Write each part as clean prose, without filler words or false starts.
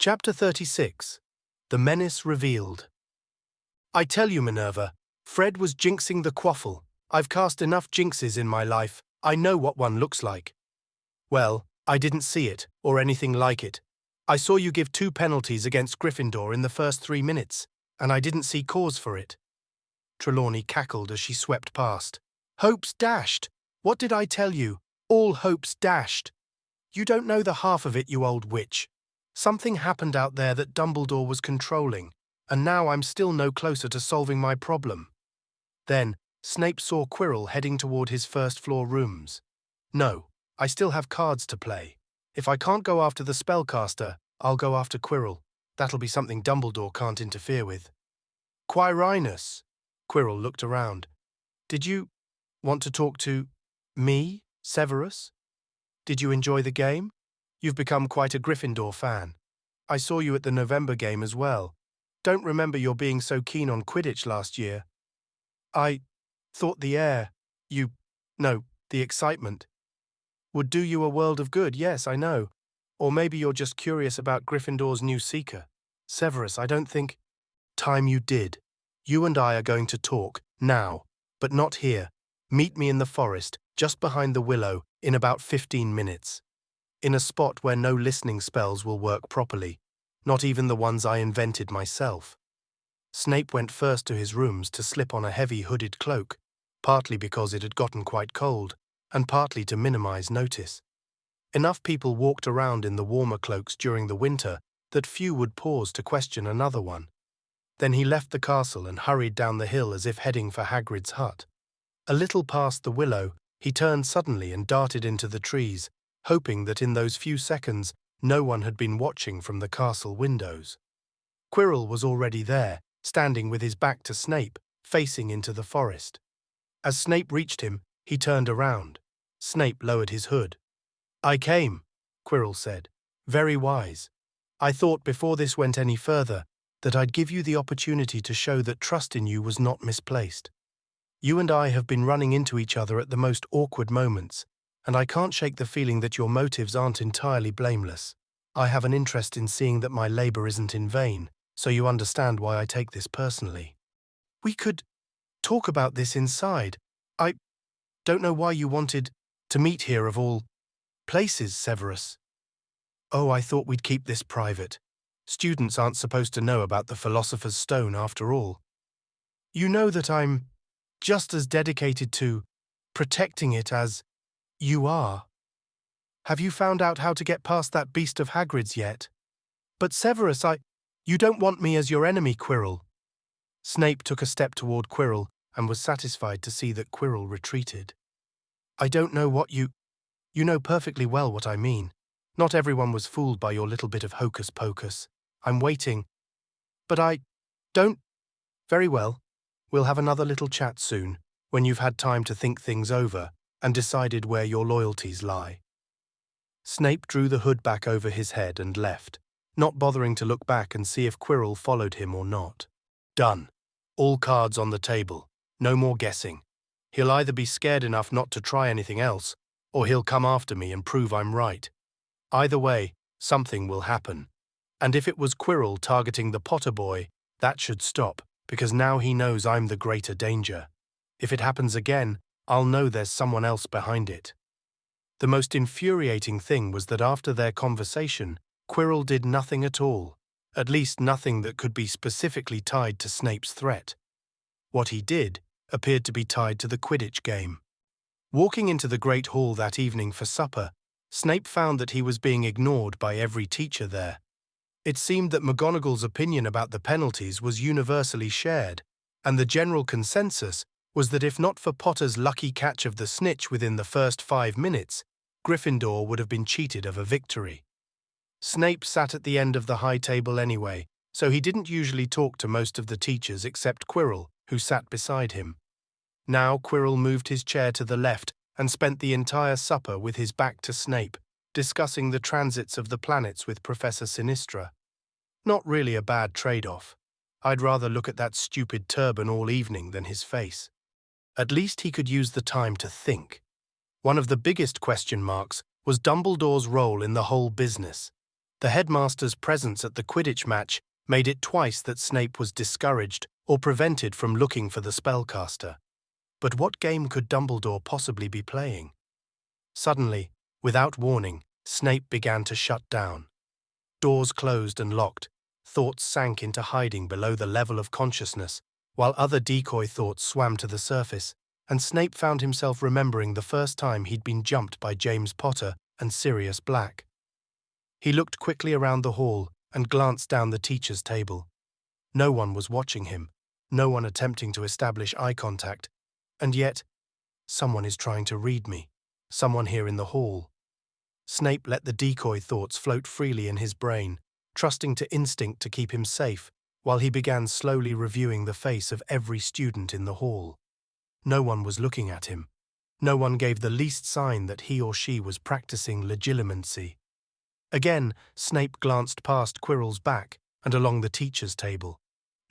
Chapter 36. The Menace Revealed. I tell you, Minerva, Fred was jinxing the quaffle. I've cast enough jinxes in my life, I know what one looks like. Well, I didn't see it, or anything like it. I saw you give 2 penalties against Gryffindor in the first 3 minutes, and I didn't see cause for it. Trelawney cackled as she swept past. Hopes dashed! What did I tell you? All hopes dashed! You don't know the half of it, you old witch. Something happened out there that Dumbledore was controlling, and now I'm still no closer to solving my problem. Then, Snape saw Quirrell heading toward his first-floor rooms. No, I still have cards to play. If I can't go after the spellcaster, I'll go after Quirrell. That'll be something Dumbledore can't interfere with. Quirinus! Quirrell looked around. Did you want to talk to me, Severus? Did you enjoy the game? You've become quite a Gryffindor fan. I saw you at the November game as well. Don't remember your being so keen on Quidditch last year. I thought the excitement would do you a world of good, yes, I know. Or maybe you're just curious about Gryffindor's new seeker. Severus, I don't think... Time you did. You and I are going to talk, now, but not here. Meet me in the forest, just behind the willow, in about 15 minutes. In a spot where no listening spells will work properly, not even the ones I invented myself. Snape went first to his rooms to slip on a heavy hooded cloak, partly because it had gotten quite cold, and partly to minimize notice. Enough people walked around in the warmer cloaks during the winter that few would pause to question another one. Then he left the castle and hurried down the hill as if heading for Hagrid's hut. A little past the willow, he turned suddenly and darted into the trees, hoping that in those few seconds no one had been watching from the castle windows. Quirrell was already there, standing with his back to Snape, facing into the forest. As Snape reached him, he turned around. Snape lowered his hood. I came, Quirrell said. Very wise. I thought before this went any further that I'd give you the opportunity to show that trust in you was not misplaced. You and I have been running into each other at the most awkward moments, and I can't shake the feeling that your motives aren't entirely blameless. I have an interest in seeing that my labor isn't in vain, so you understand why I take this personally. We could talk about this inside. I don't know why you wanted to meet here of all places, Severus. Oh, I thought we'd keep this private. Students aren't supposed to know about the Philosopher's Stone after all. You know that I'm just as dedicated to protecting it as you are. Have you found out how to get past that beast of Hagrid's yet? But Severus, you don't want me as your enemy, Quirrell. Snape took a step toward Quirrell and was satisfied to see that Quirrell retreated. I don't know what you know perfectly well what I mean. Not everyone was fooled by your little bit of hocus-pocus. I'm waiting. But I don't... Very well. We'll have another little chat soon, when you've had time to think things over and decided where your loyalties lie. Snape drew the hood back over his head and left, not bothering to look back and see if Quirrell followed him or not. Done. All cards on the table. No more guessing. He'll either be scared enough not to try anything else, or he'll come after me and prove I'm right. Either way, something will happen. And if it was Quirrell targeting the Potter boy, that should stop, because now he knows I'm the greater danger. If it happens again, I'll know there's someone else behind it. The most infuriating thing was that after their conversation, Quirrell did nothing at all, at least nothing that could be specifically tied to Snape's threat. What he did appeared to be tied to the Quidditch game. Walking into the Great Hall that evening for supper, Snape found that he was being ignored by every teacher there. It seemed that McGonagall's opinion about the penalties was universally shared, and the general consensus was that if not for Potter's lucky catch of the snitch within the first 5 minutes, Gryffindor would have been cheated of a victory. Snape sat at the end of the high table anyway, so he didn't usually talk to most of the teachers except Quirrell, who sat beside him. Now Quirrell moved his chair to the left and spent the entire supper with his back to Snape, discussing the transits of the planets with Professor Sinistra. Not really a bad trade-off. I'd rather look at that stupid turban all evening than his face. At least he could use the time to think. One of the biggest question marks was Dumbledore's role in the whole business. The headmaster's presence at the Quidditch match made it twice that Snape was discouraged or prevented from looking for the spellcaster. But what game could Dumbledore possibly be playing? Suddenly, without warning, Snape began to shut down. Doors closed and locked, thoughts sank into hiding below the level of consciousness, while other decoy thoughts swam to the surface, and Snape found himself remembering the first time he'd been jumped by James Potter and Sirius Black. He looked quickly around the hall and glanced down the teacher's table. No one was watching him, no one attempting to establish eye contact, and yet, someone is trying to read me, someone here in the hall. Snape let the decoy thoughts float freely in his brain, trusting to instinct to keep him safe, while he began slowly reviewing the face of every student in the hall. No one was looking at him. No one gave the least sign that he or she was practicing legilimency. Again, Snape glanced past Quirrell's back and along the teacher's table.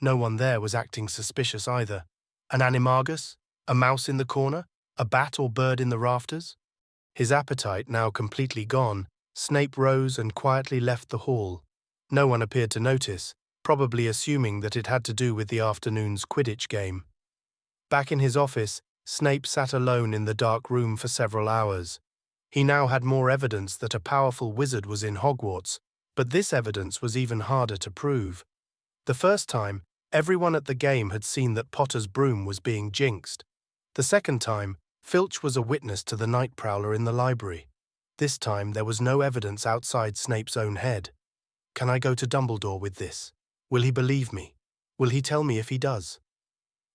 No one there was acting suspicious either. An animagus? A mouse in the corner? A bat or bird in the rafters? His appetite now completely gone, Snape rose and quietly left the hall. No one appeared to notice, probably assuming that it had to do with the afternoon's Quidditch game. Back in his office, Snape sat alone in the dark room for several hours. He now had more evidence that a powerful wizard was in Hogwarts, but this evidence was even harder to prove. The first time, everyone at the game had seen that Potter's broom was being jinxed. The second time, Filch was a witness to the night prowler in the library. This time there was no evidence outside Snape's own head. Can I go to Dumbledore with this? Will he believe me? Will he tell me if he does?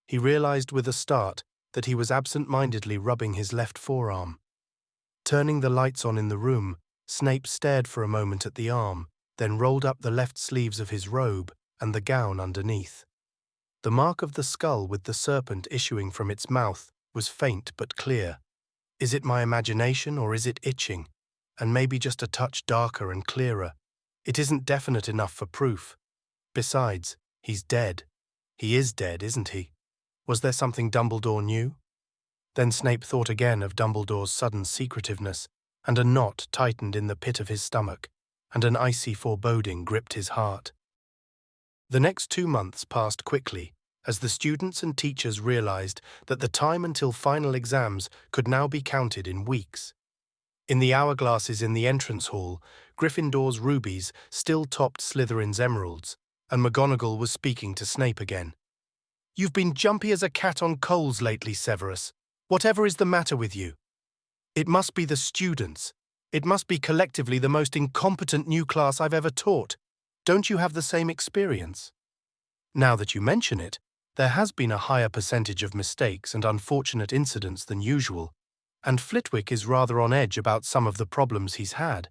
He realized with a start that he was absent-mindedly rubbing his left forearm. Turning the lights on in the room, Snape stared for a moment at the arm, then rolled up the left sleeves of his robe and the gown underneath. The mark of the skull with the serpent issuing from its mouth was faint but clear. Is it my imagination or is it itching? And maybe just a touch darker and clearer. It isn't definite enough for proof. Besides, he's dead. He is dead, isn't he? Was there something Dumbledore knew? Then Snape thought again of Dumbledore's sudden secretiveness, and a knot tightened in the pit of his stomach, and an icy foreboding gripped his heart. The next 2 months passed quickly, as the students and teachers realized that the time until final exams could now be counted in weeks. In the hourglasses in the entrance hall, Gryffindor's rubies still topped Slytherin's emeralds, and McGonagall was speaking to Snape again. "You've been jumpy as a cat on coals lately, Severus. Whatever is the matter with you? It must be the students. It must be collectively the most incompetent new class I've ever taught. Don't you have the same experience?" Now that you mention it, there has been a higher percentage of mistakes and unfortunate incidents than usual, and Flitwick is rather on edge about some of the problems he's had.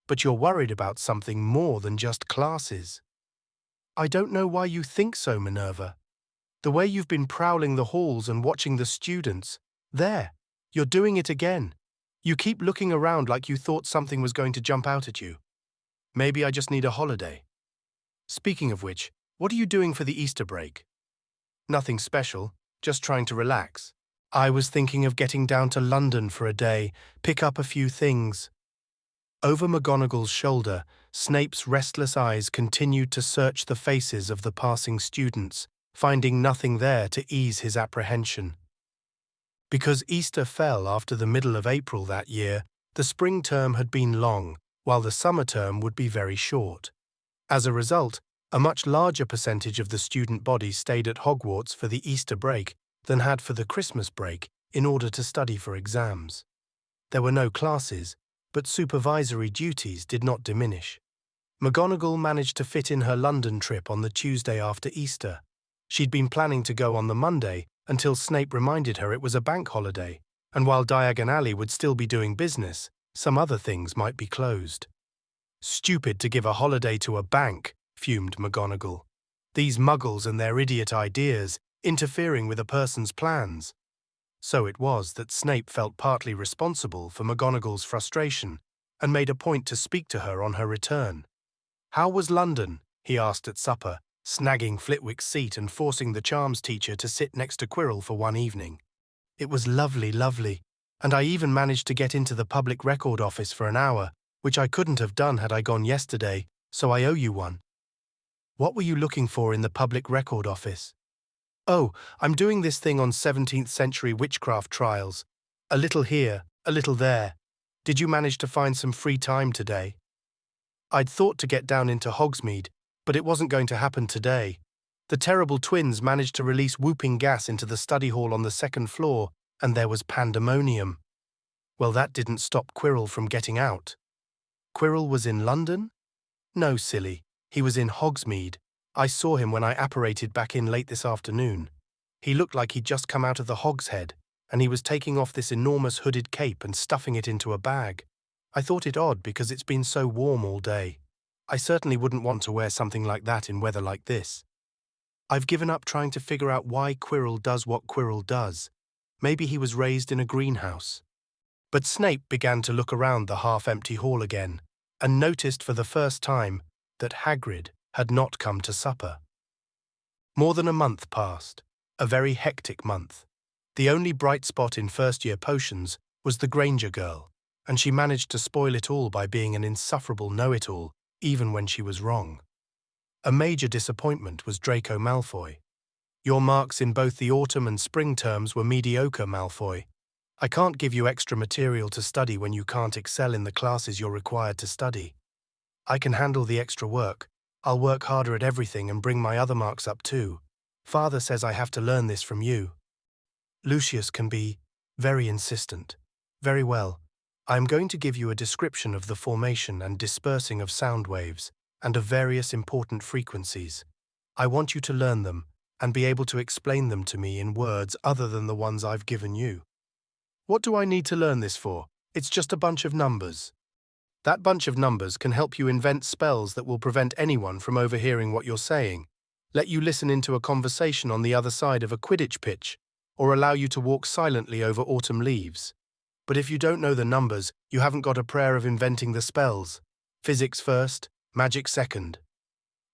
But you're worried about something more than just classes. I don't know why you think so, Minerva. The way you've been prowling the halls and watching the students, there, you're doing it again. You keep looking around like you thought something was going to jump out at you. Maybe I just need a holiday. Speaking of which, what are you doing for the Easter break? Nothing special, just trying to relax. I was thinking of getting down to London for a day, pick up a few things. Over McGonagall's shoulder, Snape's restless eyes continued to search the faces of the passing students, finding nothing there to ease his apprehension. Because Easter fell after the middle of April that year, the spring term had been long, while the summer term would be very short. As a result, a much larger percentage of the student body stayed at Hogwarts for the Easter break than had for the Christmas break in order to study for exams. There were no classes, but supervisory duties did not diminish. McGonagall managed to fit in her London trip on the Tuesday after Easter. She'd been planning to go on the Monday until Snape reminded her it was a bank holiday, and while Diagon Alley would still be doing business, some other things might be closed. Stupid to give a holiday to a bank, fumed McGonagall. These muggles and their idiot ideas, interfering with a person's plans. So it was that Snape felt partly responsible for McGonagall's frustration and made a point to speak to her on her return. "How was London?" he asked at supper, snagging Flitwick's seat and forcing the charms teacher to sit next to Quirrell for one evening. "It was lovely, lovely, and I even managed to get into the public record office for an hour, which I couldn't have done had I gone yesterday, so I owe you one. What were you looking for in the public record office? Oh, I'm doing this thing on 17th century witchcraft trials. A little here, a little there. Did you manage to find some free time today? I'd thought to get down into Hogsmeade, but it wasn't going to happen today. The terrible twins managed to release whooping gas into the study hall on the second floor, and there was pandemonium. Well, that didn't stop Quirrell from getting out. Quirrell was in London? No, silly. He was in Hogsmeade. I saw him when I apparated back in late this afternoon. He looked like he'd just come out of the hogshead, and he was taking off this enormous hooded cape and stuffing it into a bag. I thought it odd because it's been so warm all day. I certainly wouldn't want to wear something like that in weather like this. I've given up trying to figure out why Quirrell does what Quirrell does. Maybe he was raised in a greenhouse. But Snape began to look around the half-empty hall again, and noticed for the first time that Hagrid had not come to supper. More than a month passed, a very hectic month. The only bright spot in first-year potions was the Granger girl, and she managed to spoil it all by being an insufferable know-it-all, even when she was wrong. A major disappointment was Draco Malfoy. Your marks in both the autumn and spring terms were mediocre, Malfoy. I can't give you extra material to study when you can't excel in the classes you're required to study. I can handle the extra work. I'll work harder at everything and bring my other marks up too. Father says I have to learn this from you. Lucius can be very insistent. Very well. I am going to give you a description of the formation and dispersing of sound waves and of various important frequencies. I want you to learn them and be able to explain them to me in words other than the ones I've given you. What do I need to learn this for? It's just a bunch of numbers. That bunch of numbers can help you invent spells that will prevent anyone from overhearing what you're saying, let you listen into a conversation on the other side of a Quidditch pitch, or allow you to walk silently over autumn leaves. But if you don't know the numbers, you haven't got a prayer of inventing the spells. Physics first, magic second.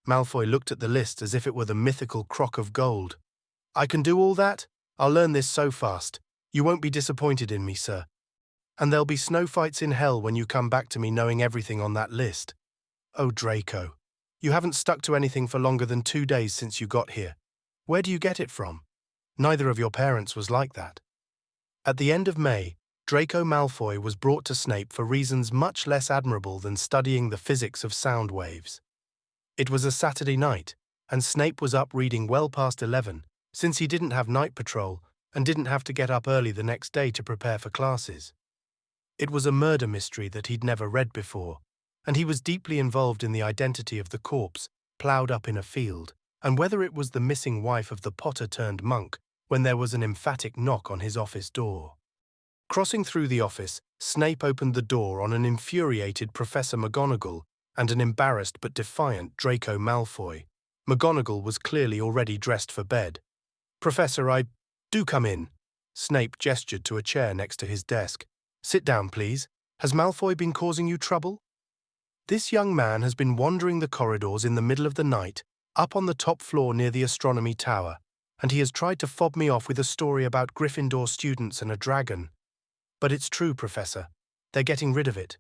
Malfoy looked at the list as if it were the mythical crock of gold. I can do all that? I'll learn this so fast. You won't be disappointed in me, sir. And there'll be snow fights in hell when you come back to me knowing everything on that list. Oh, Draco. You haven't stuck to anything for longer than 2 days since you got here. Where do you get it from? Neither of your parents was like that. At the end of May, Draco Malfoy was brought to Snape for reasons much less admirable than studying the physics of sound waves. It was a Saturday night, and Snape was up reading well past 11, since he didn't have night patrol and didn't have to get up early the next day to prepare for classes. It was a murder mystery that he'd never read before, and he was deeply involved in the identity of the corpse ploughed up in a field, and whether it was the missing wife of the Potter-turned-monk when there was an emphatic knock on his office door. Crossing through the office, Snape opened the door on an infuriated Professor McGonagall and an embarrassed but defiant Draco Malfoy. McGonagall was clearly already dressed for bed. "Professor, do come in." Snape gestured to a chair next to his desk. "Sit down, please. Has Malfoy been causing you trouble?" "This young man has been wandering the corridors in the middle of the night, up on the top floor near the astronomy tower, and he has tried to fob me off with a story about Gryffindor students and a dragon. But it's true, Professor. They're getting rid of it."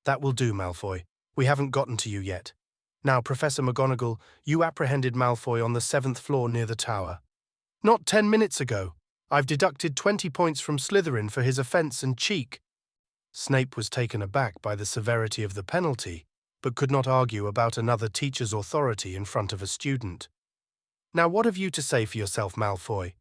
"That will do, Malfoy. We haven't gotten to you yet. Now, Professor McGonagall, you apprehended Malfoy on the 7th floor near the tower." "Not 10 minutes ago. I've deducted 20 points from Slytherin for his offence and cheek." Snape was taken aback by the severity of the penalty, but could not argue about another teacher's authority in front of a student. "Now what have you to say for yourself, Malfoy?"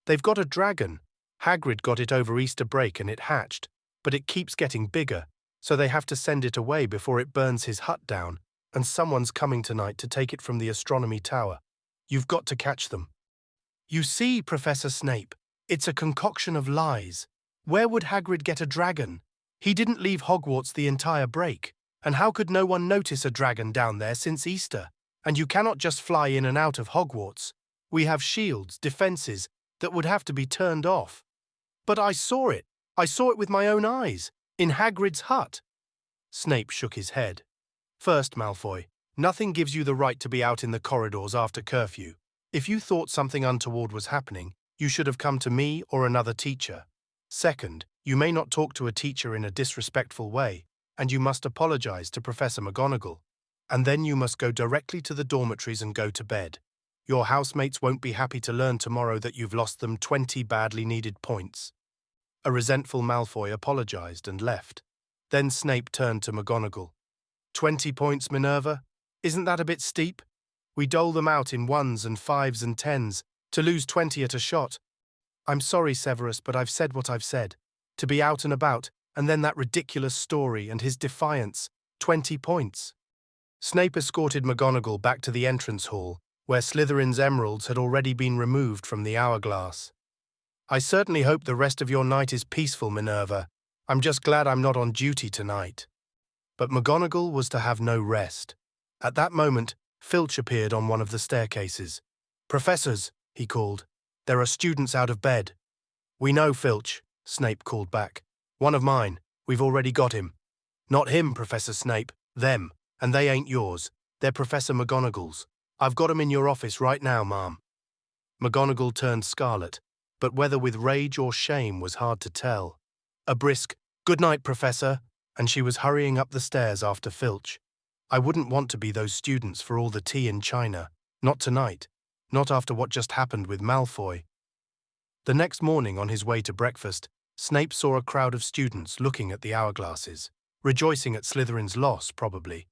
"They've got a dragon. Hagrid got it over Easter break and it hatched, but it keeps getting bigger, so they have to send it away before it burns his hut down, and someone's coming tonight to take it from the astronomy tower. You've got to catch them." "You see, Professor Snape, it's a concoction of lies. Where would Hagrid get a dragon? He didn't leave Hogwarts the entire break, and how could no one notice a dragon down there since Easter? And you cannot just fly in and out of Hogwarts. We have shields, defences, that would have to be turned off." "But I saw it. I saw it with my own eyes, in Hagrid's hut." Snape shook his head. "First, Malfoy, nothing gives you the right to be out in the corridors after curfew. If you thought something untoward was happening, you should have come to me or another teacher. Second, you may not talk to a teacher in a disrespectful way, and you must apologize to Professor McGonagall. And then you must go directly to the dormitories and go to bed. Your housemates won't be happy to learn tomorrow that you've lost them 20 badly needed points." A resentful Malfoy apologized and left. Then Snape turned to McGonagall. 20 points, Minerva? Isn't that a bit steep? We dole them out in 1s and 5s and 10s. To lose 20 at a shot. I'm sorry, Severus, but I've said what I've said. To be out and about, and then that ridiculous story and his defiance. 20 points. Snape escorted McGonagall back to the entrance hall, where Slytherin's emeralds had already been removed from the hourglass. "I certainly hope the rest of your night is peaceful, Minerva. I'm just glad I'm not on duty tonight." But McGonagall was to have no rest. At that moment, Filch appeared on one of the staircases. "Professors," he called, "there are students out of bed." "We know, Filch," Snape called back. "One of mine. We've already got him." "Not him, Professor Snape. Them. And they ain't yours. They're Professor McGonagall's. I've got 'em in your office right now, ma'am." McGonagall turned scarlet, but whether with rage or shame was hard to tell. A brisk, "Good night, Professor," and she was hurrying up the stairs after Filch. I wouldn't want to be those students for all the tea in China. Not tonight. Not after what just happened with Malfoy. The next morning on his way to breakfast, Snape saw a crowd of students looking at the hourglasses, rejoicing at Slytherin's loss, probably.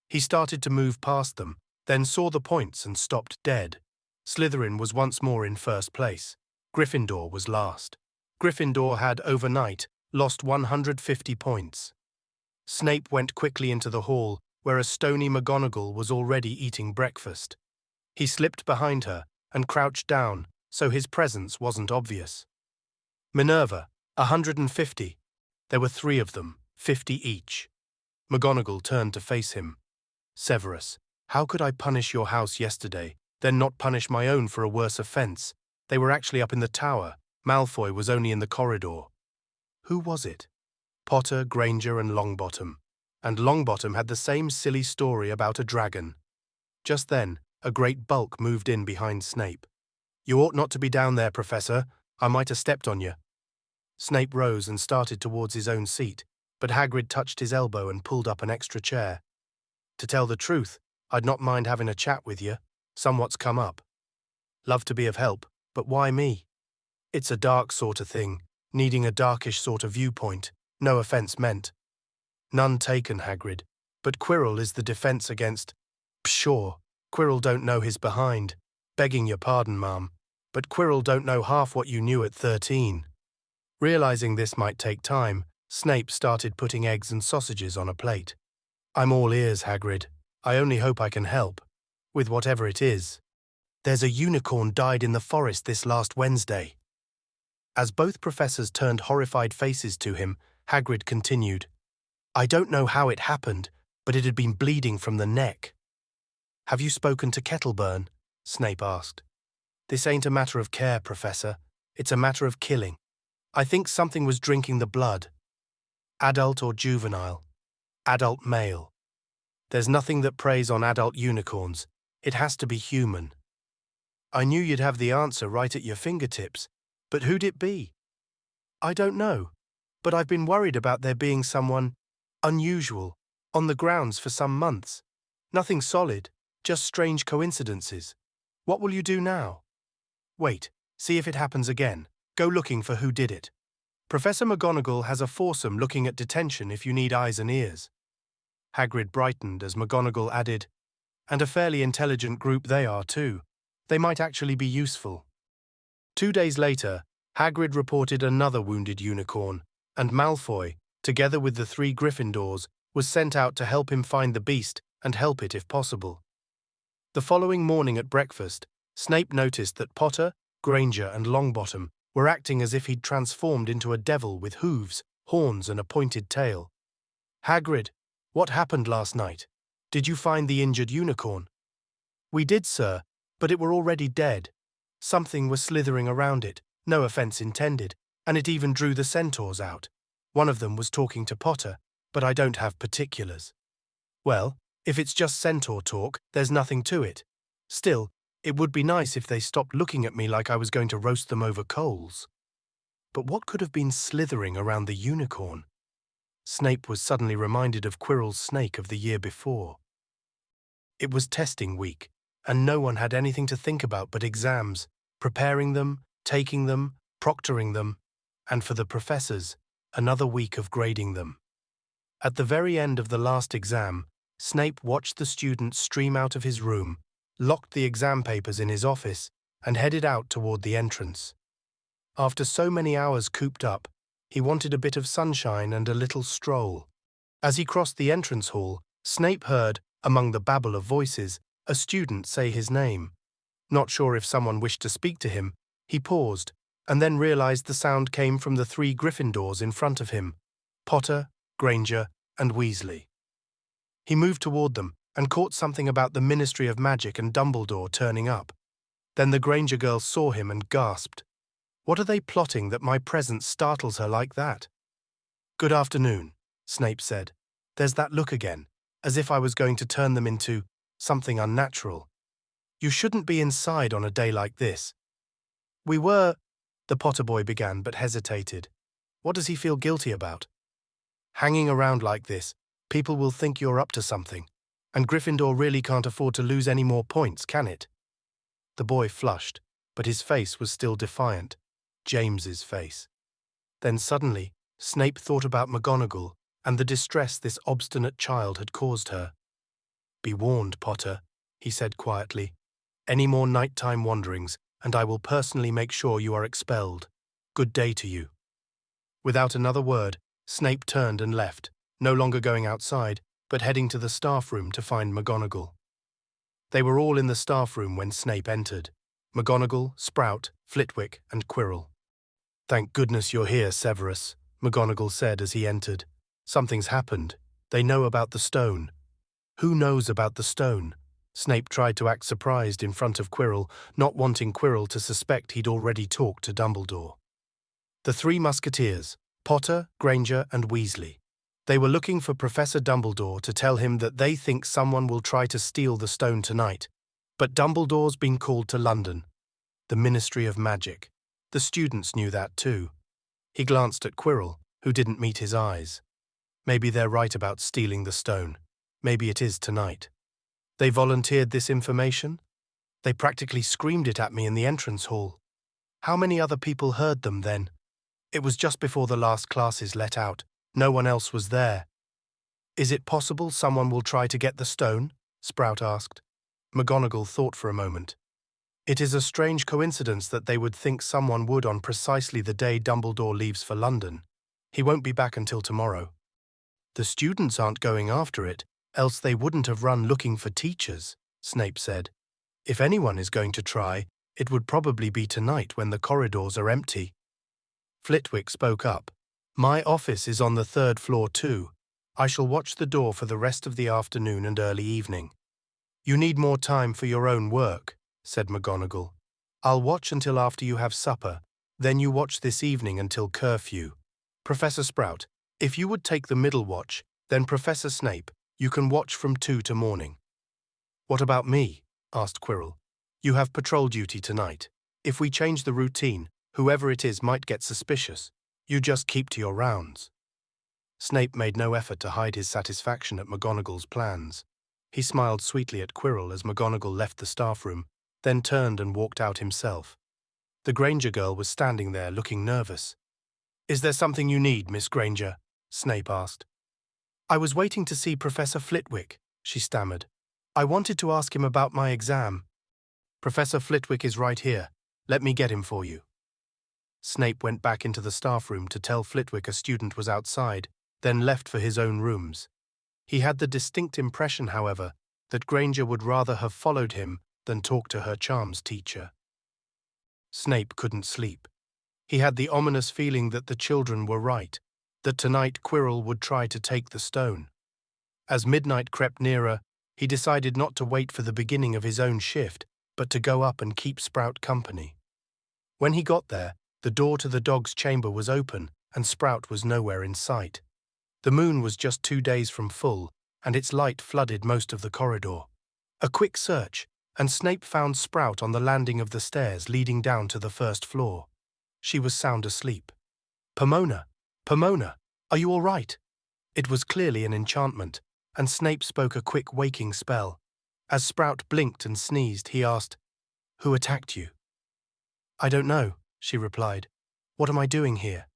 He started to move past them, then saw the points and stopped dead. Slytherin was once more in first place. Gryffindor was last. Gryffindor had, overnight, lost 150 points. Snape went quickly into the hall, where a stony McGonagall was already eating breakfast. He slipped behind her and crouched down, so his presence wasn't obvious. "Minerva, 150. There were 3 of them, 50 each. McGonagall turned to face him. "Severus, how could I punish your house yesterday, then not punish my own for a worse offence? They were actually up in the tower. Malfoy was only in the corridor." Who was it? Potter, Granger, and Longbottom. And Longbottom had the same silly story about a dragon. Just then, a great bulk moved in behind Snape. "You ought not to be down there, Professor. I might have stepped on you." Snape rose and started towards his own seat, but Hagrid touched his elbow and pulled up an extra chair. "To tell the truth, I'd not mind having a chat with you. Somewhat's come up. Love to be of help, but why me? It's a dark sort of thing, needing a darkish sort of viewpoint. No offence meant." "None taken, Hagrid. But Quirrell is the defence against—" "Pshaw, Quirrell don't know his behind. Begging your pardon, ma'am, but Quirrell don't know half what you knew at 13. Realising this might take time, Snape started putting eggs and sausages on a plate. "I'm all ears, Hagrid. I only hope I can help. With whatever it is. There's a unicorn died in the forest this last Wednesday." As both professors turned horrified faces to him, Hagrid continued, "I don't know how it happened, but it had been bleeding from the neck." "Have you spoken to Kettleburn?" Snape asked. "This ain't a matter of care, Professor. It's a matter of killing. I think something was drinking the blood. Adult or juvenile? Adult male. There's nothing that preys on adult unicorns. It has to be human." "I knew you'd have the answer right at your fingertips. But who'd it be?" "I don't know. But I've been worried about there being someone unusual on the grounds for some months. Nothing solid, just strange coincidences. What will you do now?" "Wait, see if it happens again. Go looking for who did it. Professor McGonagall has a foursome looking at detention if you need eyes and ears." Hagrid brightened as McGonagall added, "And a fairly intelligent group they are too. They might actually be useful." 2 days later, Hagrid reported another wounded unicorn, and Malfoy, together with the 3 Gryffindors, was sent out to help him find the beast and help it if possible. The following morning at breakfast, Snape noticed that Potter, Granger, and Longbottom were acting as if he'd transformed into a devil with hooves, horns, and a pointed tail. "Hagrid, what happened last night? Did you find the injured unicorn?" "We did, sir, but it were already dead. Something was slithering around it, no offence intended, and it even drew the centaurs out. One of them was talking to Potter, but I don't have particulars." "Well, if it's just centaur talk, there's nothing to it. Still, it would be nice if they stopped looking at me like I was going to roast them over coals." But what could have been slithering around the unicorn? Snape was suddenly reminded of Quirrell's snake of the year before. It was testing week, and no one had anything to think about but exams, preparing them, taking them, proctoring them, and for the professors, another week of grading them. At the very end of the last exam, Snape watched the students stream out of his room, locked the exam papers in his office, and headed out toward the entrance. After so many hours cooped up, he wanted a bit of sunshine and a little stroll. As he crossed the entrance hall, Snape heard, among the babble of voices, a student say his name. Not sure if someone wished to speak to him, he paused, and then realized the sound came from the 3 Gryffindors in front of him: Potter, Granger, and Weasley. He moved toward them and caught something about the Ministry of Magic and Dumbledore turning up. Then the Granger girl saw him and gasped. "What are they plotting that my presence startles her like that?" "Good afternoon," Snape said. "There's that look again, as if I was going to turn them into something unnatural. You shouldn't be inside on a day like this." "We were," the Potter boy began but hesitated. What does he feel guilty about? "Hanging around like this, people will think you're up to something, and Gryffindor really can't afford to lose any more points, can it?" The boy flushed, but his face was still defiant. James's face. Then suddenly, Snape thought about McGonagall and the distress this obstinate child had caused her. "Be warned, Potter," he said quietly. "Any more nighttime wanderings, and I will personally make sure you are expelled. Good day to you." Without another word, Snape turned and left, no longer going outside, but heading to the staff room to find McGonagall. They were all in the staff room when Snape entered: McGonagall, Sprout, Flitwick, and Quirrell. "Thank goodness you're here, Severus," McGonagall said as he entered. "Something's happened. They know about the stone." "Who knows about the stone?" Snape tried to act surprised in front of Quirrell, not wanting Quirrell to suspect he'd already talked to Dumbledore. "The 3 Musketeers, Potter, Granger, and Weasley. They were looking for Professor Dumbledore to tell him that they think someone will try to steal the stone tonight. But Dumbledore's been called to London. The Ministry of Magic. The students knew that too." He glanced at Quirrell, who didn't meet his eyes. "Maybe they're right about stealing the stone. Maybe it is tonight. They volunteered this information? They practically screamed it at me in the entrance hall. How many other people heard them then? It was just before the last classes let out. No one else was there." "Is it possible someone will try to get the stone?" Sprout asked. McGonagall thought for a moment. "It is a strange coincidence that they would think someone would on precisely the day Dumbledore leaves for London. He won't be back until tomorrow." "The students aren't going after it, else they wouldn't have run looking for teachers," Snape said. "If anyone is going to try, it would probably be tonight when the corridors are empty." Flitwick spoke up. "My office is on the 3rd floor too. I shall watch the door for the rest of the afternoon and early evening." "You need more time for your own work," said McGonagall. "I'll watch until after you have supper, then you watch this evening until curfew. Professor Sprout, if you would take the middle watch, then Professor Snape, you can watch from 2 to morning." "What about me?" asked Quirrell. "You have patrol duty tonight. If we change the routine, whoever it is might get suspicious. You just keep to your rounds." Snape made no effort to hide his satisfaction at McGonagall's plans. He smiled sweetly at Quirrell as McGonagall left the staff room, then turned and walked out himself. The Granger girl was standing there looking nervous. "Is there something you need, Miss Granger?" Snape asked. "I was waiting to see Professor Flitwick," she stammered. "I wanted to ask him about my exam." "Professor Flitwick is right here. Let me get him for you." Snape went back into the staff room to tell Flitwick a student was outside, then left for his own rooms. He had the distinct impression, however, that Granger would rather have followed him than talk to her charms teacher. Snape couldn't sleep. He had the ominous feeling that the children were right, that tonight Quirrell would try to take the stone. As midnight crept nearer, he decided not to wait for the beginning of his own shift, but to go up and keep Sprout company. When he got there, the door to the dog's chamber was open, and Sprout was nowhere in sight. The moon was just 2 days from full, and its light flooded most of the corridor. A quick search, and Snape found Sprout on the landing of the stairs leading down to the 1st floor. She was sound asleep. "Pomona! Pomona! Are you all right?" It was clearly an enchantment, and Snape spoke a quick waking spell. As Sprout blinked and sneezed, he asked, "Who attacked you?" "I don't know," she replied. "What am I doing here?"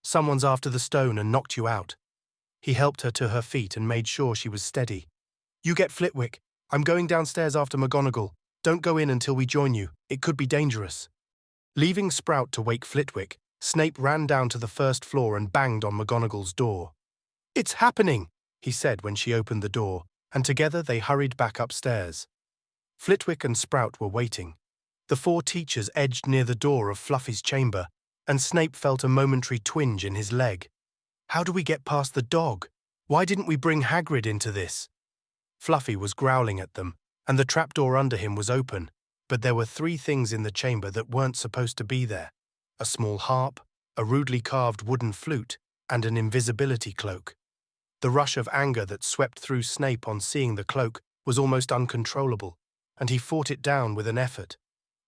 "Someone's after the stone and knocked you out." He helped her to her feet and made sure she was steady. "You get Flitwick. I'm going downstairs after McGonagall. Don't go in until we join you. It could be dangerous." Leaving Sprout to wake Flitwick, Snape ran down to the first floor and banged on McGonagall's door. "It's happening," he said when she opened the door, and together they hurried back upstairs. Flitwick and Sprout were waiting. The four teachers edged near the door of Fluffy's chamber, and Snape felt a momentary twinge in his leg. "How do we get past the dog? Why didn't we bring Hagrid into this?" Fluffy was growling at them, and the trapdoor under him was open, but there were three things in the chamber that weren't supposed to be there: a small harp, a rudely carved wooden flute, and an invisibility cloak. The rush of anger that swept through Snape on seeing the cloak was almost uncontrollable, and he fought it down with an effort.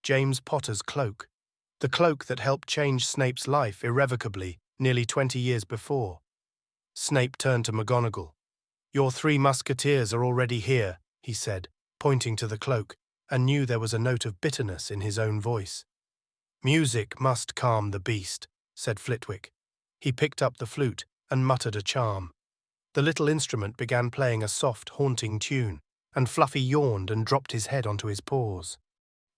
James Potter's cloak. The cloak that helped change Snape's life irrevocably nearly 20 years before. Snape turned to McGonagall. "Your three musketeers are already here," he said, pointing to the cloak, and knew there was a note of bitterness in his own voice. "Music must calm the beast," said Flitwick. He picked up the flute and muttered a charm. The little instrument began playing a soft, haunting tune, and Fluffy yawned and dropped his head onto his paws.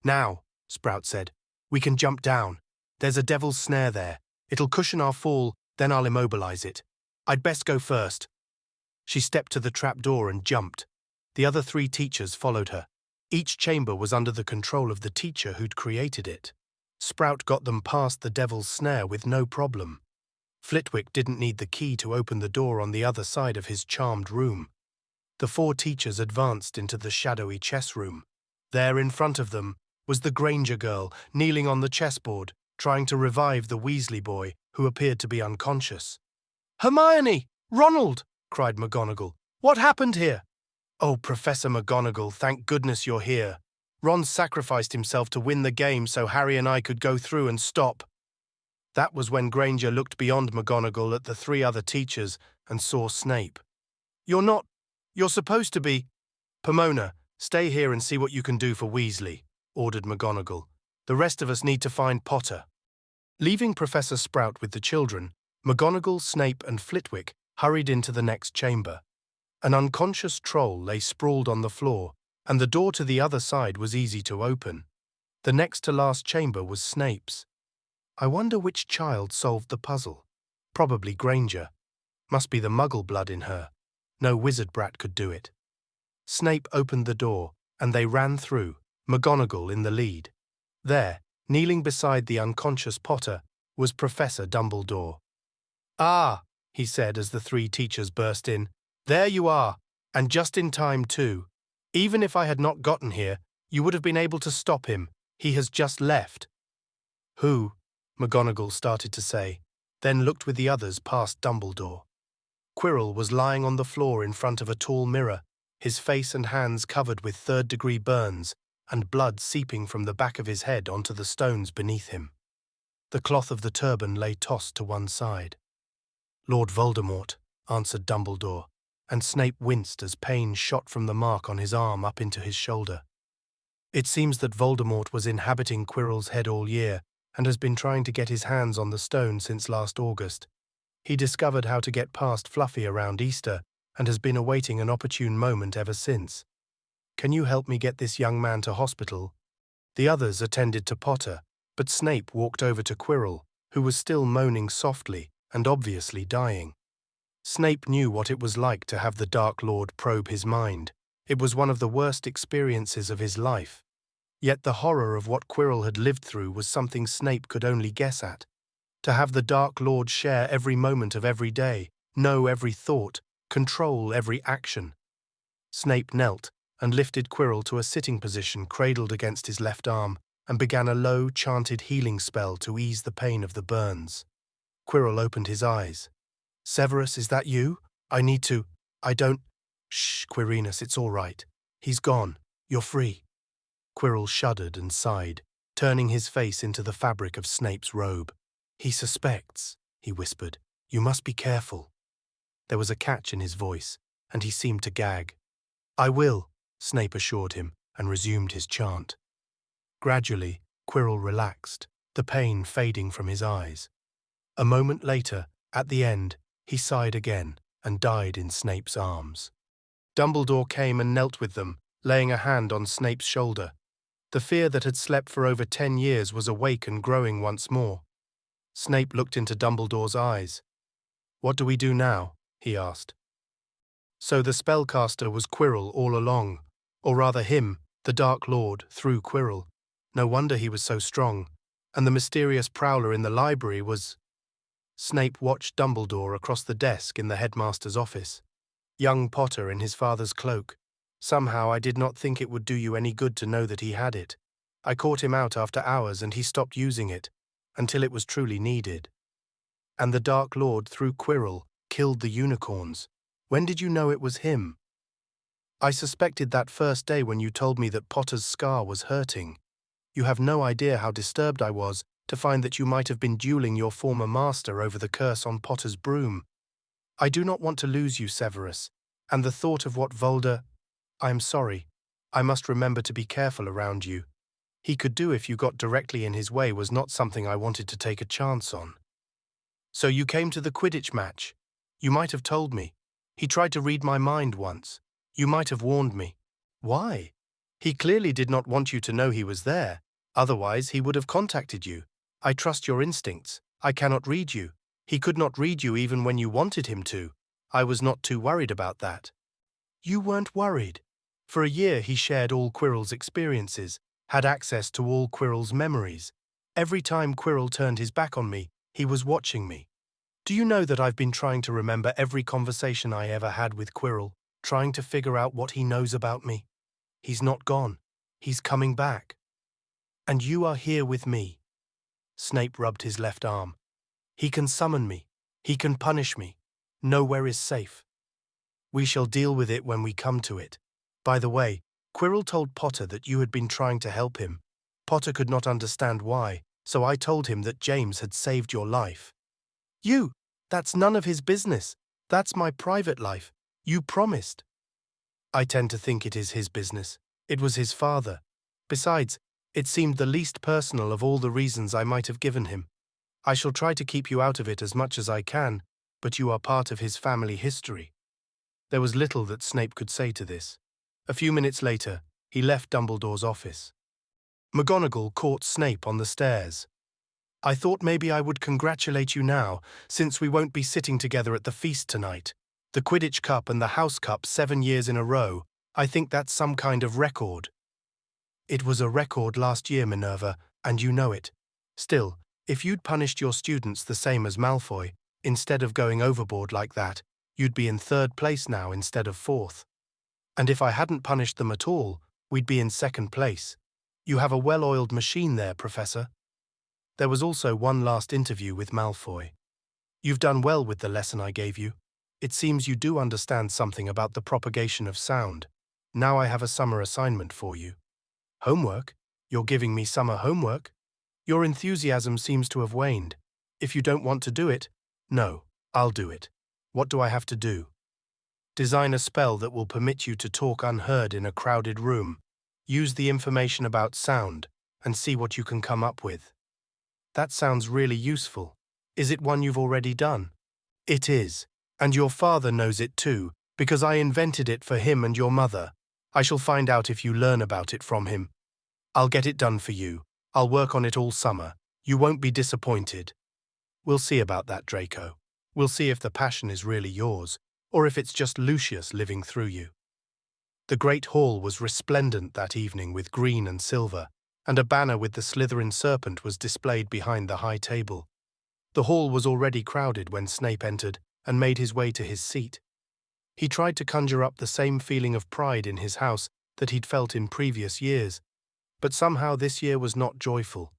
"Now," Sprout said, "we can jump down. There's a devil's snare there. It'll cushion our fall, then I'll immobilize it. I'd best go first." She stepped to the trapdoor and jumped. The other three teachers followed her. Each chamber was under the control of the teacher who'd created it. Sprout got them past the devil's snare with no problem. Flitwick didn't need the key to open the door on the other side of his charmed room. The four teachers advanced into the shadowy chess room. There in front of them was the Granger girl kneeling on the chessboard, trying to revive the Weasley boy, who appeared to be unconscious. "Hermione! Ronald!" cried McGonagall. "What happened here?" "Oh, Professor McGonagall, thank goodness you're here. Ron sacrificed himself to win the game so Harry and I could go through and stop." That was when Granger looked beyond McGonagall at the three other teachers and saw Snape. You're supposed to be—" "Pomona, stay here and see what you can do for Weasley," ordered McGonagall. "The rest of us need to find Potter." Leaving Professor Sprout with the children, McGonagall, Snape, and Flitwick hurried into the next chamber. An unconscious troll lay sprawled on the floor, and the door to the other side was easy to open. The next to last chamber was Snape's. I wonder which child solved the puzzle. Probably Granger. Must be the Muggle blood in her. No wizard brat could do it. Snape opened the door, and they ran through, McGonagall in the lead. There, kneeling beside the unconscious Potter, was Professor Dumbledore. "Ah," he said as the three teachers burst in. "There you are, and just in time too. Even if I had not gotten here, you would have been able to stop him. He has just left." "Who?" McGonagall started to say, then looked with the others past Dumbledore. Quirrell was lying on the floor in front of a tall mirror, his face and hands covered with third-degree burns, and blood seeping from the back of his head onto the stones beneath him. The cloth of the turban lay tossed to one side. "Lord Voldemort," answered Dumbledore, and Snape winced as pain shot from the mark on his arm up into his shoulder. It seems that Voldemort was inhabiting Quirrell's head all year and has been trying to get his hands on the stone since last August. He discovered how to get past Fluffy around Easter and has been awaiting an opportune moment ever since. "Can you help me get this young man to hospital?" The others attended to Potter, but Snape walked over to Quirrell, who was still moaning softly and obviously dying. Snape knew what it was like to have the Dark Lord probe his mind. It was one of the worst experiences of his life. Yet the horror of what Quirrell had lived through was something Snape could only guess at. To have the Dark Lord share every moment of every day, know every thought, control every action. Snape knelt and lifted Quirrell to a sitting position cradled against his left arm and began a low, chanted healing spell to ease the pain of the burns. Quirrell opened his eyes. "Severus, is that you? I don't—" "Shh, Quirinus, it's all right. He's gone. You're free." Quirrell shuddered and sighed, turning his face into the fabric of Snape's robe. "He suspects," he whispered. "You must be careful." There was a catch in his voice, and he seemed to gag. "I will," Snape assured him, and resumed his chant. Gradually, Quirrell relaxed, the pain fading from his eyes. A moment later, at the end, he sighed again and died in Snape's arms. Dumbledore came and knelt with them, laying a hand on Snape's shoulder. The fear that had slept for over 10 years was awake and growing once more. Snape looked into Dumbledore's eyes. "What do we do now?" he asked. So the spellcaster was Quirrell all along, or rather him, the Dark Lord, through Quirrell. No wonder he was so strong. And the mysterious prowler in the library was... Snape watched Dumbledore across the desk in the headmaster's office. Young Potter in his father's cloak. Somehow I did not think it would do you any good to know that he had it. I caught him out after hours and he stopped using it, until it was truly needed. And the Dark Lord, through Quirrell, killed the unicorns. When did you know it was him? I suspected that first day when you told me that Potter's scar was hurting. You have no idea how disturbed I was to find that you might have been dueling your former master over the curse on Potter's broom. I do not want to lose you, Severus, and the thought of what I am sorry. I must remember to be careful around you. He could do if you got directly in his way was not something I wanted to take a chance on. So you came to the Quidditch match. You might have told me. He tried to read my mind once. You might have warned me. Why? He clearly did not want you to know he was there. Otherwise, he would have contacted you. I trust your instincts. I cannot read you. He could not read you even when you wanted him to. I was not too worried about that. You weren't worried. For a year he shared all Quirrell's experiences, had access to all Quirrell's memories. Every time Quirrell turned his back on me, he was watching me. Do you know that I've been trying to remember every conversation I ever had with Quirrell, trying to figure out what he knows about me? He's not gone. He's coming back. And you are here with me. Snape rubbed his left arm. He can summon me. He can punish me. Nowhere is safe. We shall deal with it when we come to it. By the way, Quirrell told Potter that you had been trying to help him. Potter could not understand why, so I told him that James had saved your life. That's none of his business. That's my private life. You promised. I tend to think it is his business. It was his father. Besides, it seemed the least personal of all the reasons I might have given him. I shall try to keep you out of it as much as I can, but you are part of his family history. There was little that Snape could say to this. A few minutes later, he left Dumbledore's office. McGonagall caught Snape on the stairs. I thought maybe I would congratulate you now, since we won't be sitting together at the feast tonight. The Quidditch Cup and the House Cup 7 years in a row. I think that's some kind of record. It was a record last year, Minerva, and you know it. Still, if you'd punished your students the same as Malfoy, instead of going overboard like that, you'd be in 3rd place now instead of 4th. And if I hadn't punished them at all, we'd be in 2nd place. You have a well-oiled machine there, Professor. There was also one last interview with Malfoy. You've done well with the lesson I gave you. It seems you do understand something about the propagation of sound. Now I have a summer assignment for you. Homework? You're giving me summer homework? Your enthusiasm seems to have waned. If you don't want to do it, no, I'll do it. What do I have to do? Design a spell that will permit you to talk unheard in a crowded room. Use the information about sound and see what you can come up with. That sounds really useful. Is it one you've already done? It is, and your father knows it too, because I invented it for him and your mother. I shall find out if you learn about it from him. I'll get it done for you. I'll work on it all summer. You won't be disappointed. We'll see about that, Draco. We'll see if the passion is really yours, or if it's just Lucius living through you. The great hall was resplendent that evening with green and silver, and a banner with the Slytherin serpent was displayed behind the high table. The hall was already crowded when Snape entered and made his way to his seat. He tried to conjure up the same feeling of pride in his house that he'd felt in previous years, but somehow this year was not joyful.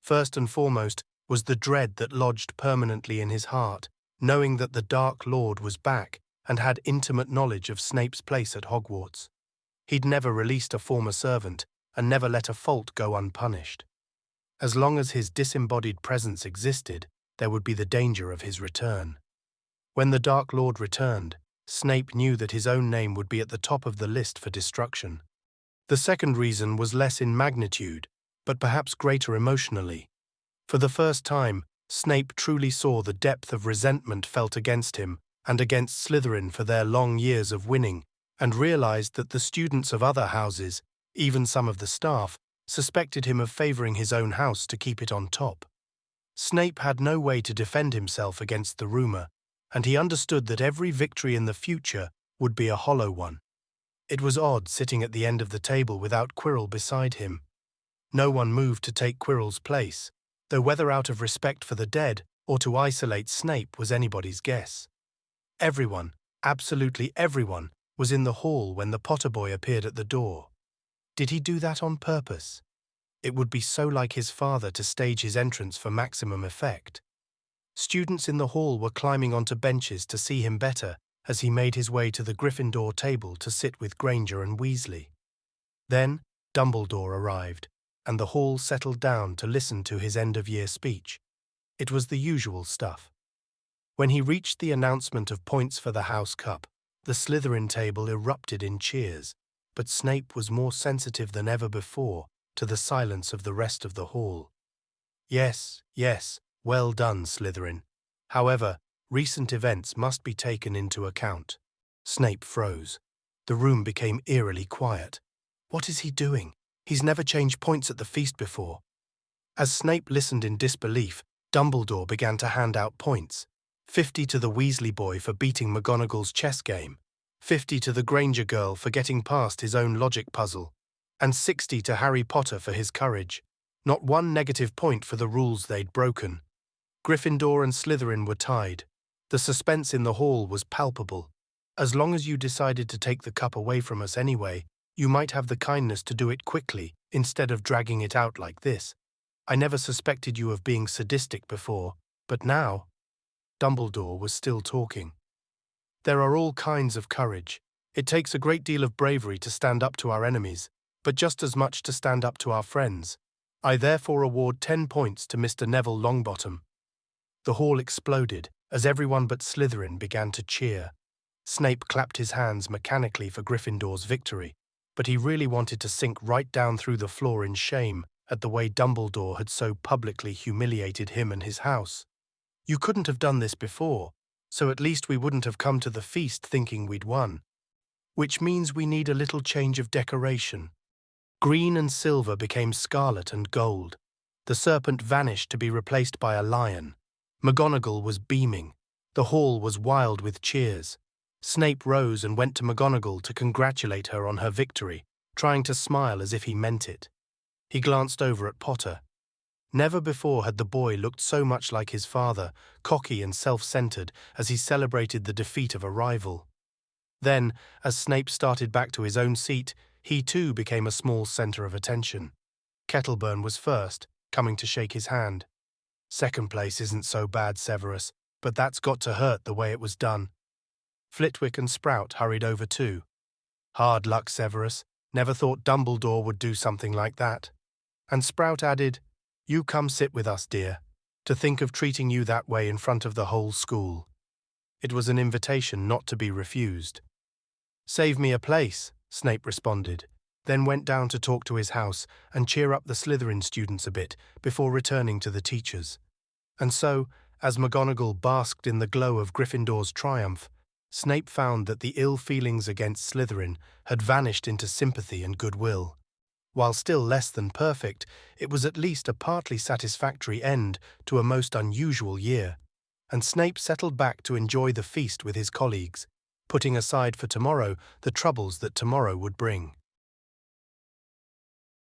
First and foremost was the dread that lodged permanently in his heart, knowing that the Dark Lord was back and had intimate knowledge of Snape's place at Hogwarts. He'd never released a former servant and never let a fault go unpunished. As long as his disembodied presence existed, there would be the danger of his return. When the Dark Lord returned, Snape knew that his own name would be at the top of the list for destruction. The second reason was less in magnitude, but perhaps greater emotionally. For the first time, Snape truly saw the depth of resentment felt against him and against Slytherin for their long years of winning, and realized that the students of other houses, even some of the staff, suspected him of favoring his own house to keep it on top. Snape had no way to defend himself against the rumor, and he understood that every victory in the future would be a hollow one. It was odd sitting at the end of the table without Quirrell beside him. No one moved to take Quirrell's place, though whether out of respect for the dead or to isolate Snape was anybody's guess. Everyone, absolutely everyone, was in the hall when the Potter boy appeared at the door. Did he do that on purpose? It would be so like his father to stage his entrance for maximum effect. Students in the hall were climbing onto benches to see him better as he made his way to the Gryffindor table to sit with Granger and Weasley. Then Dumbledore arrived, and the hall settled down to listen to his end-of-year speech. It was the usual stuff. When he reached the announcement of points for the House Cup, the Slytherin table erupted in cheers, but Snape was more sensitive than ever before to the silence of the rest of the hall. Yes, yes, well done, Slytherin. However, recent events must be taken into account. Snape froze. The room became eerily quiet. What is he doing? He's never changed points at the feast before. As Snape listened in disbelief, Dumbledore began to hand out points. 50 to the Weasley boy for beating McGonagall's chess game, 50 to the Granger girl for getting past his own logic puzzle, and 60 to Harry Potter for his courage. Not one negative point for the rules they'd broken. Gryffindor and Slytherin were tied. The suspense in the hall was palpable. As long as you decided to take the cup away from us anyway, you might have the kindness to do it quickly instead of dragging it out like this. I never suspected you of being sadistic before, but now… Dumbledore was still talking. There are all kinds of courage. It takes a great deal of bravery to stand up to our enemies, but just as much to stand up to our friends. I therefore award 10 points to Mr. Neville Longbottom. The hall exploded as everyone but Slytherin began to cheer. Snape clapped his hands mechanically for Gryffindor's victory, but he really wanted to sink right down through the floor in shame at the way Dumbledore had so publicly humiliated him and his house. You couldn't have done this before, so at least we wouldn't have come to the feast thinking we'd won. Which means we need a little change of decoration. Green and silver became scarlet and gold. The serpent vanished to be replaced by a lion. McGonagall was beaming. The hall was wild with cheers. Snape rose and went to McGonagall to congratulate her on her victory, trying to smile as if he meant it. He glanced over at Potter. Never before had the boy looked so much like his father, cocky and self-centered, as he celebrated the defeat of a rival. Then, as Snape started back to his own seat, he too became a small center of attention. Kettleburn was first, coming to shake his hand. Second place isn't so bad, Severus, but that's got to hurt the way it was done. Flitwick and Sprout hurried over too. Hard luck, Severus. Never thought Dumbledore would do something like that. And Sprout added, You come sit with us, dear. To think of treating you that way in front of the whole school. It was an invitation not to be refused. Save me a place, Snape responded, then went down to talk to his house and cheer up the Slytherin students a bit before returning to the teachers. And so, as McGonagall basked in the glow of Gryffindor's triumph, Snape found that the ill feelings against Slytherin had vanished into sympathy and goodwill. While still less than perfect, it was at least a partly satisfactory end to a most unusual year, and Snape settled back to enjoy the feast with his colleagues, putting aside for tomorrow the troubles that tomorrow would bring.